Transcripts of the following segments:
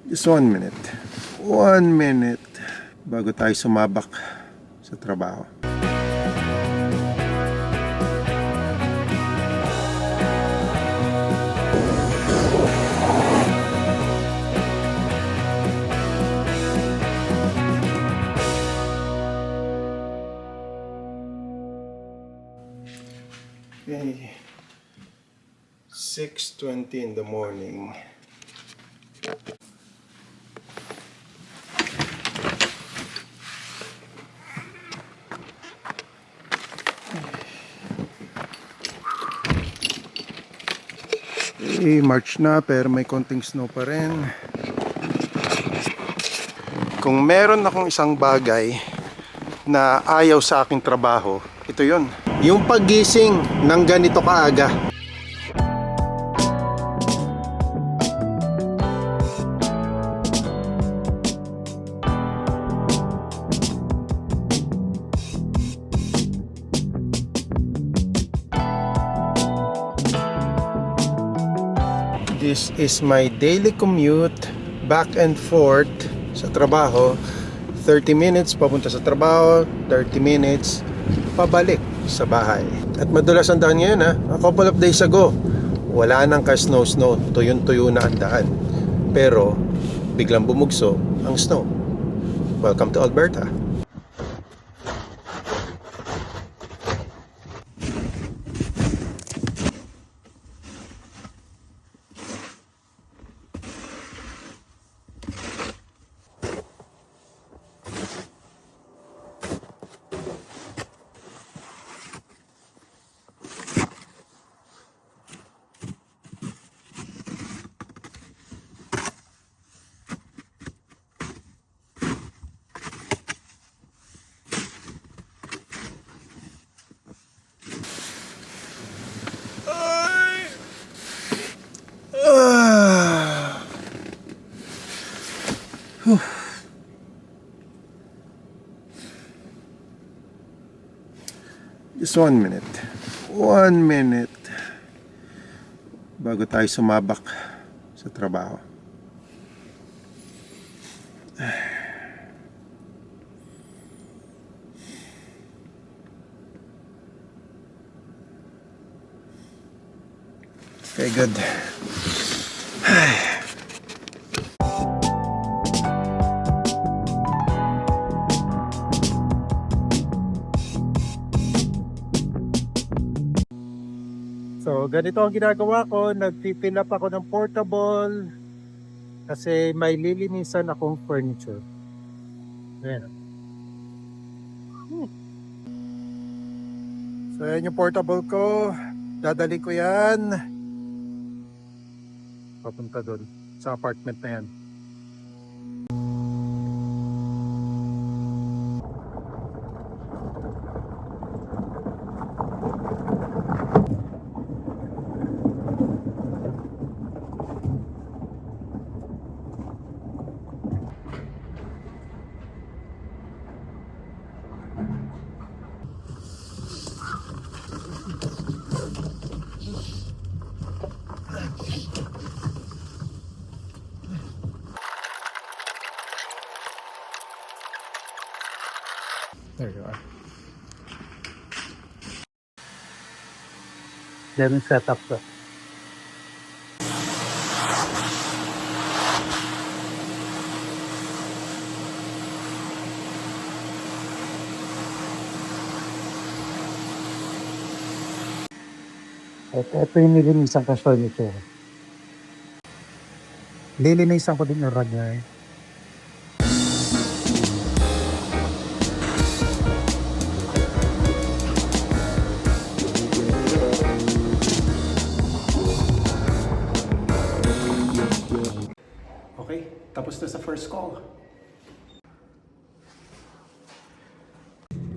Just 1 minute. 1 minute bago tayo sumabak sa trabaho. Okay. 6:20 in the morning. March na pero may konting snow pa rin. Kung meron akong isang bagay na ayaw sa aking trabaho, ito yon. Yung paggising ng ganito kaaga. This is my daily commute back and forth sa trabaho. 30 minutes papunta sa trabaho, 30 minutes pabalik sa bahay. At madulas ang daan ngayon ha. A couple of days ago, wala nang ka-snow, tuyong-tuyo na ang daan. Pero biglang bumugso ang snow. Welcome to Alberta. Just 1 minute. 1 minute bago tayo sumabak sa trabaho. Okay, good. So, ganito ang ginagawa ko. Nag-fill up ako ng portable kasi may lilinisan akong furniture. Ayan. So, ayan yung portable ko. Dadali ko yan. Papunta doon sa apartment na yan. There you are. Then set up the ito yung nilinisan ko furniture. Lilinisan ko din yung rug niya eh. Okay, tapos na sa first call.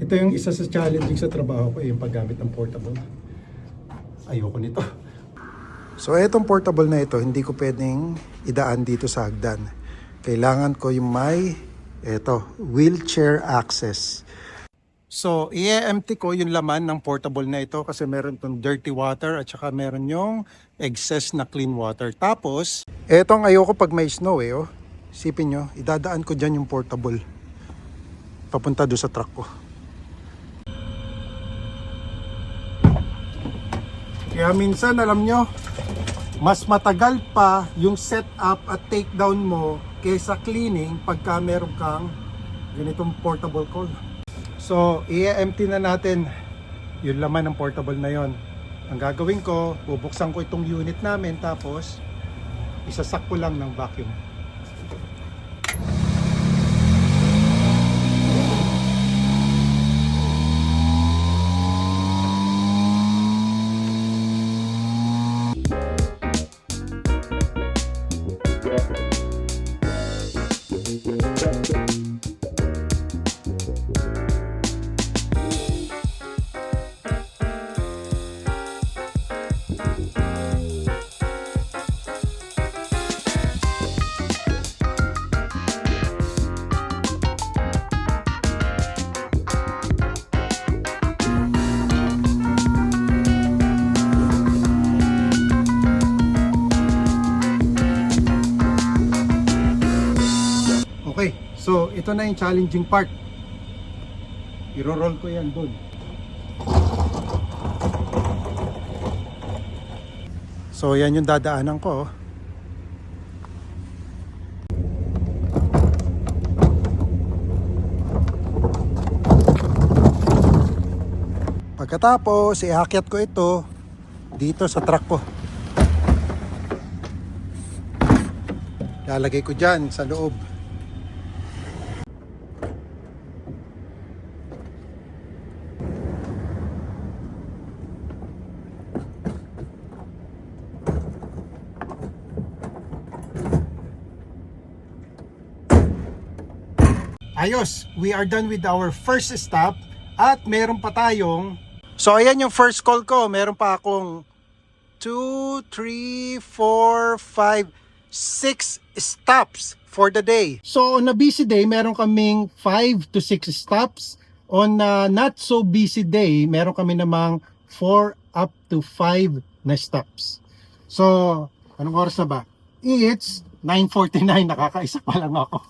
Ito yung isa sa challenging sa trabaho ko, yung paggamit ng portable. Ayoko nito. So itong portable na ito, hindi ko pwedeng idaan dito sa hagdan. Kailangan ko yung may wheelchair access. So, i-empty ko yung laman ng portable na ito kasi meron tong dirty water at saka meron yung excess na clean water. Tapos, etong ayoko pag may snow oh. Sipin nyo, idadaan ko dyan yung portable. Papunta doon sa truck ko. Kaya minsan, alam nyo, mas matagal pa yung setup at takedown mo kaysa cleaning pagka meron kang ganitong portable coil. So, i-empty na natin yung laman ng portable na yon. Ang gagawin ko, bubuksan ko itong unit namin tapos isasak ko lang ng vacuum. Okay, so ito na yung challenging part. Iro-roll ko yan doon. So yan yung dadaanan ko. Pagkatapos, iakyat ko ito dito sa truck ko. Lalagay ko dyan sa loob. Ayos, we are done with our first stop at meron pa tayong... So ayan yung first call ko, meron pa akong 2, 3, 4, 5, 6 stops for the day. So on a busy day, meron kaming 5 to 6 stops. On a not so busy day, meron kami namang 4 up to 5 na stops. So, anong oras na ba? It's 9:49, nakakaisa pa lang ako.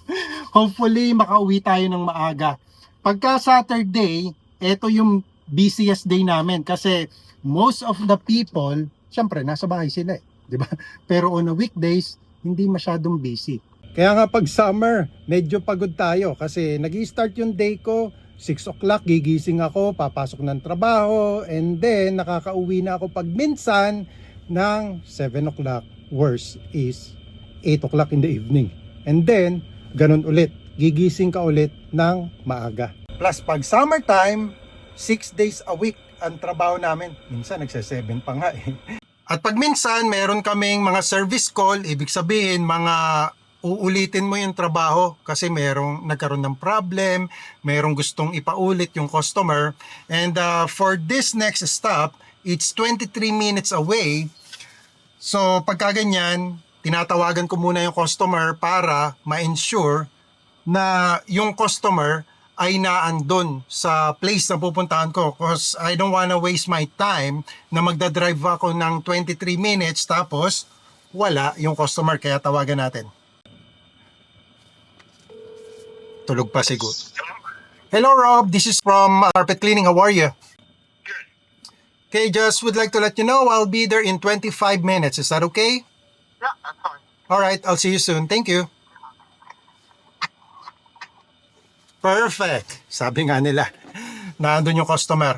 Hopefully, makauwi tayo ng maaga. Pagka Saturday, ito yung busiest day namin kasi most of the people, syempre, nasa bahay sila di ba? Pero on a weekdays, hindi masyadong busy. Kaya nga pag summer, medyo pagod tayo kasi nag-i-start yung day ko, 6 o'clock, gigising ako, papasok ng trabaho, and then nakakauwi na ako pag minsan ng 7 o'clock. Worst is 8 o'clock in the evening. And then, ganun ulit. Gigising ka ulit ng maaga. Plus, pag summertime, 6 days a week ang trabaho namin. Minsan, nagse-7 pa nga At pag minsan, meron kaming mga service call, ibig sabihin, mga uulitin mo yung trabaho kasi merong nagkaroon ng problem, merong gustong ipaulit yung customer. And for this next stop, it's 23 minutes away. So, pagka ganyan, tinatawagan ko muna yung customer para ma-ensure na yung customer ay naandun sa place na pupuntahan ko because I don't wanna waste my time na magdadrive ako ng 23 minutes tapos wala yung customer kaya tawagan natin. Tulog pa siguro. Hello Rob, this is from Carpet Cleaning. How are you? Okay, just would like to let you know I'll be there in 25 minutes. Is that okay? Yeah, that's fine. Alright, I'll see you soon. Thank you. Perfect. Sabi nga nila, naandun yung customer.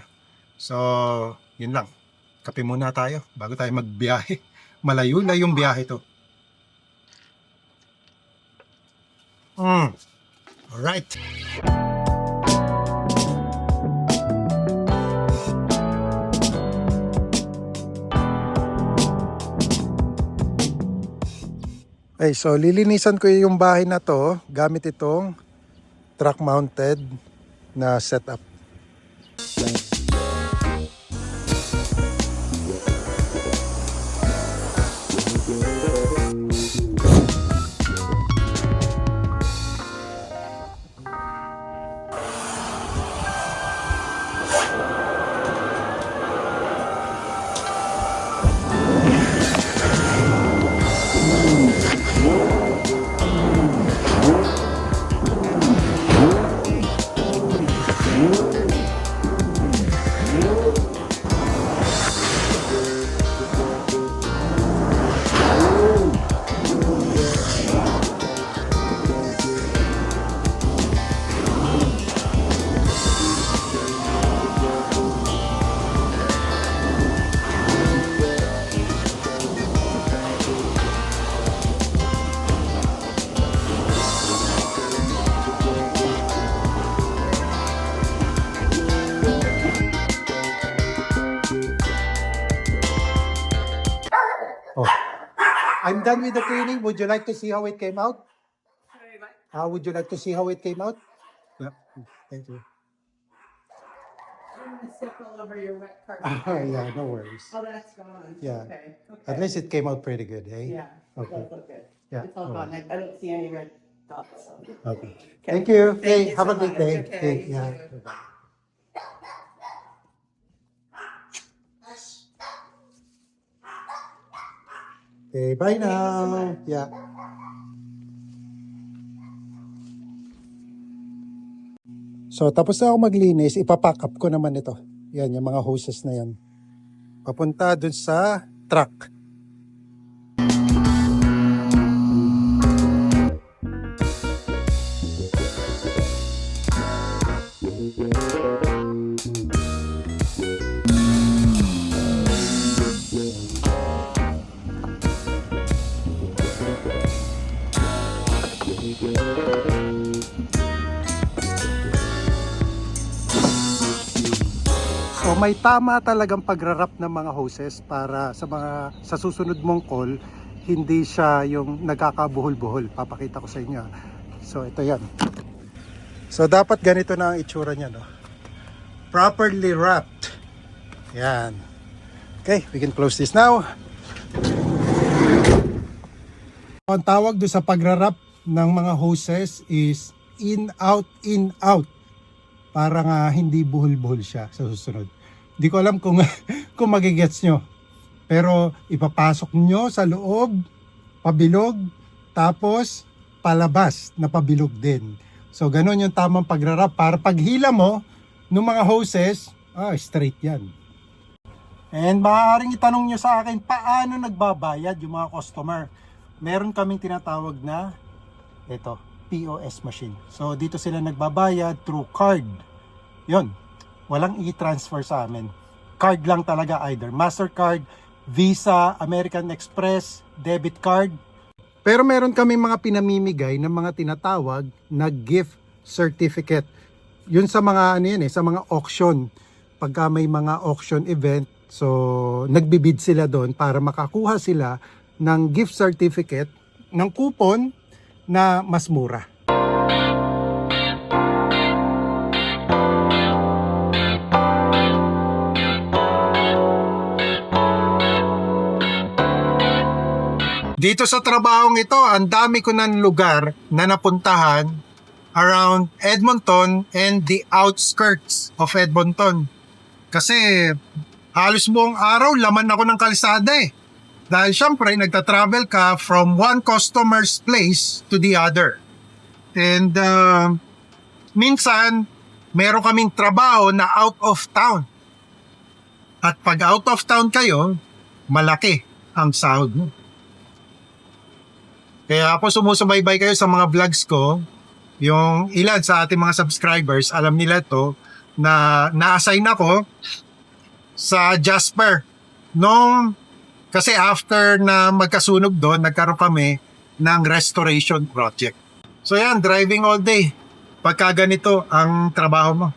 So, yun lang. Kape muna tayo bago tayo magbiyahe. Malayo-layong biyahe to. Alright. Okay, so lilinisan ko yung bahay na to gamit itong truck mounted na setup. I'm done with the cleaning. Would you like to see how it came out? Would you like to see how it came out? Yeah. Thank you. I'm gonna step all over your wet carpet. Yeah, no worries. Oh, that's gone. Yeah. Okay. At least it came out pretty good, eh? Yeah. Okay. Does look good. Yeah, It's all all gone. I don't see any red dots. So. Okay. Thank you. Thank Hey, you have so a good much. day. Okay, Okay, you yeah. too. Bye-bye. Okay, bye now. Yeah. So, tapos na ako maglinis, ipapack up ko naman ito. Yan, yung mga hoses na yan. Papunta dun sa truck. So may tama talagang pagrarap ng mga hoses para sa susunod mong call hindi siya yung nagkakabuhol-buhol. Papakita ko sa inyo. So ito yan. So dapat ganito na ang itsura niya, no? Properly wrapped. Yan. Okay, we can close this now. Ang tawag doon sa pagrarap ng mga hoses is in, out. Para nga hindi buhol-buhol siya sa susunod. Hindi ko alam kung, kung magigets nyo. Pero ipapasok nyo sa loob, pabilog, tapos palabas na pabilog din. So ganun yung tamang pagrarap para paghila mo ng mga hoses, straight yan. And maaaring itanong nyo sa akin, paano nagbabayad yung mga customer? Meron kaming tinatawag na ito, POS machine. So dito sila nagbabayad through card. Yon. Walang e-transfer sa amin. Card lang talaga, either Mastercard, Visa, American Express, debit card. Pero meron kaming mga pinamimigay ng mga tinatawag na gift certificate. Yun sa mga sa mga auction. Pagka may mga auction event, so nagbibid sila doon para makakuha sila ng gift certificate ng coupon na mas mura. Dito sa trabahong ito, ang dami ko ng lugar na napuntahan around Edmonton and the outskirts of Edmonton. Kasi halos buong araw laman ako ng kalsada eh. Dahil syempre nagta-travel ka from one customer's place to the other. And minsan meron kaming trabaho na out of town. At pag out of town kayo, malaki ang sahod mo. Kaya ako sumusubaybay kayo sa mga vlogs ko. Yung ilan sa ating mga subscribers, alam nila to na na-assign ako sa Jasper. Kasi after na magkasunog doon, nagkaroon kami ng restoration project. So yan, driving all day. Pagka ganito ang trabaho mo.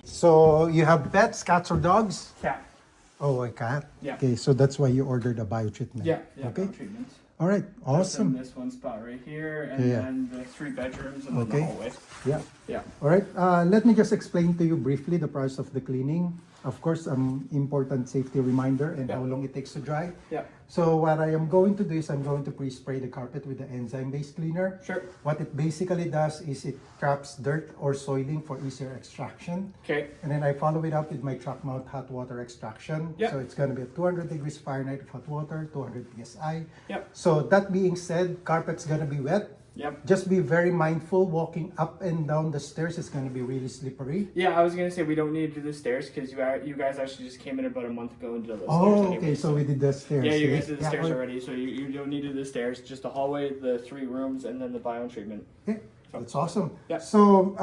So you have pets, cats or dogs? Cat. Oh, a cat? Yeah. Okay, so that's why you ordered a biotreatment. Yeah, Okay. treatments. All right, awesome. This one spot right here, and Yeah. then the 3 bedrooms and Okay. then the hallway. Yeah. Yeah. All right, let me just explain to you briefly the process of the cleaning. Of course, important safety reminder and how long it takes to dry. Yeah. So what I am going to do is I'm going to pre-spray the carpet with the enzyme-based cleaner. Sure. What it basically does is it traps dirt or soiling for easier extraction. Okay. And then I follow it up with my truck mount hot water extraction. Yep. So it's going to be at 200 degrees Fahrenheit of hot water, 200 PSI. Yep. So that being said, carpet's going to be wet. Yep. Just be very mindful walking up and down the stairs. It's going to be really slippery. Yeah, I was gonna say we don't need to do the stairs because you guys actually just came in about a month ago and did those stairs. Oh, anyway, okay. So we did the stairs. yeah, you eh? guys did the Yeah, stairs well, already, so you don't need to do the stairs. Just the hallway, the 3 rooms, and then the biome treatment. Okay, that's awesome. Yeah. So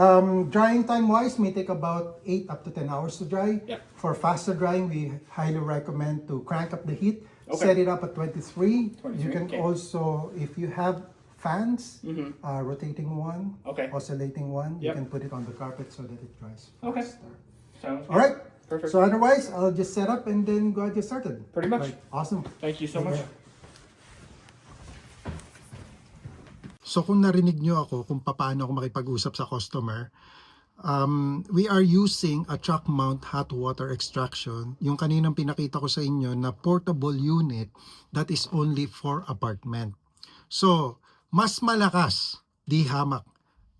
drying time wise may take about 8 up to 10 hours to dry. Yeah. For faster drying, we highly recommend to crank up the heat. Okay. Set it up at 23. 23, You can okay. also, if you have fans, Mhm. rotating one, Okay. oscillating one, you Yep. can put it on the carpet so that it dries Okay. faster. Sounds good. All right. Perfect. So otherwise, I'll just set up and then go ahead and get started. Pretty much. Right. Awesome. Thank you so much. Yeah. So kung narinig nyo ako kung paano ako makipag-usap sa customer, we are using a truck mount hot water extraction. Yung kaninang pinakita ko sa inyo na portable unit that is only for apartment. So, mas malakas di hamak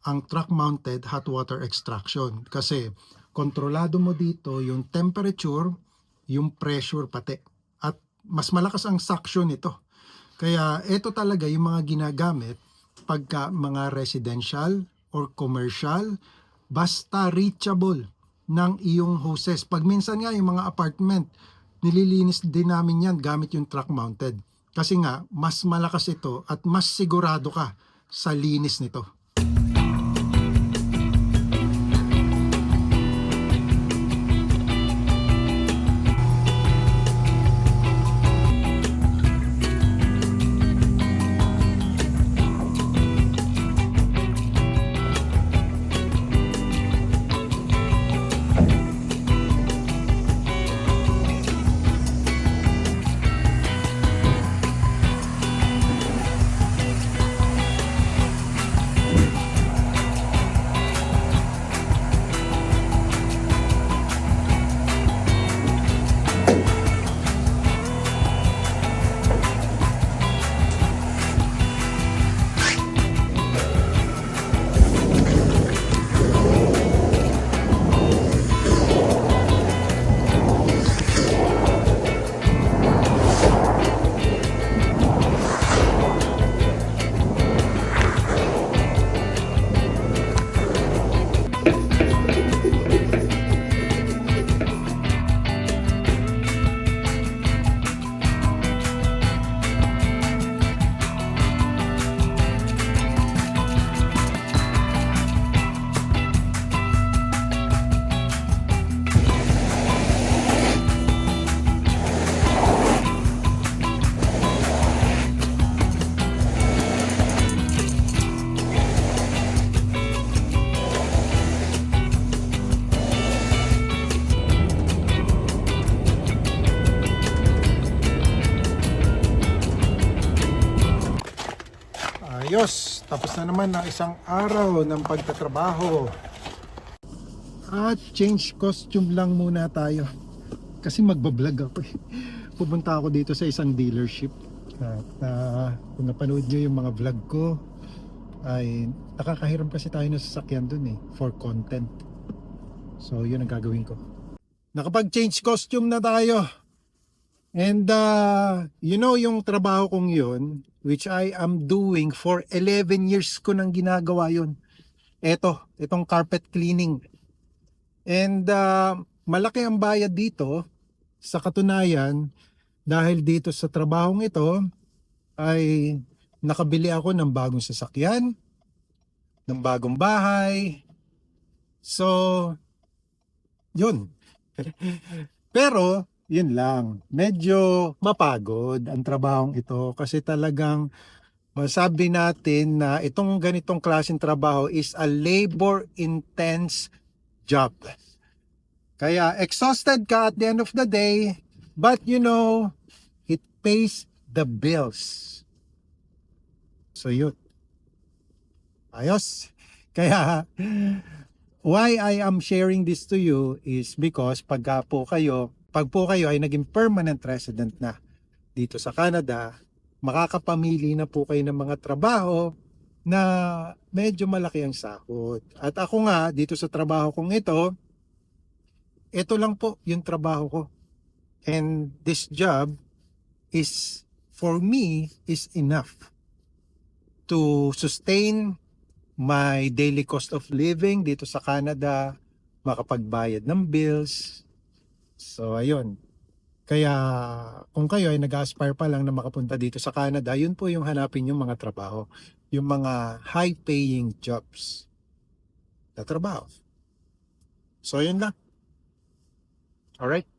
ang truck mounted hot water extraction kasi kontrolado mo dito yung temperature, yung pressure pati. At mas malakas ang suction nito. Kaya ito talaga yung mga ginagamit pagka mga residential or commercial, basta reachable ng iyong hoses. Pag minsan nga yung mga apartment, nililinis din namin yan gamit yung truck mounted. Kasi nga, mas malakas ito at mas sigurado ka sa linis nito. Ayos, tapos na naman ang isang araw ng pagtatrabaho. At change costume lang muna tayo. Kasi magbablog ako eh. Pupunta ako dito sa isang dealership. At kung napanood nyo yung mga vlog ko, ay nakakahiram kasi tayo ng sasakyan dun eh, for content. So yun ang gagawin ko. Nakapag-change costume na tayo. And you know yung trabaho kong yun, which I am doing for 11 years ko nang ginagawa yun. Itong carpet cleaning. And malaki ang bayad dito. Sa katunayan, dahil dito sa trabahong ito, ay nakabili ako ng bagong sasakyan, ng bagong bahay. So, yun. Pero, yun lang. Medyo mapagod ang trabahong ito kasi talagang masabi natin na itong ganitong klaseng trabaho is a labor-intense job. Kaya exhausted ka at the end of the day, but you know, it pays the bills. So yun. Ayos. Kaya, why I am sharing this to you is because pag po kayo ay naging permanent resident na dito sa Canada, makakapamili na po kayo ng mga trabaho na medyo malaki ang sahod. At ako nga, dito sa trabaho kong ito lang po yung trabaho ko. And this job is, for me, is enough to sustain my daily cost of living dito sa Canada, makapagbayad ng bills. So, ayun. Kaya, kung kayo ay nag-aspire pa lang na makapunta dito sa Canada, yun po yung hanapin yung mga trabaho. Yung mga high-paying jobs na trabaho. So, yun lang. Alright?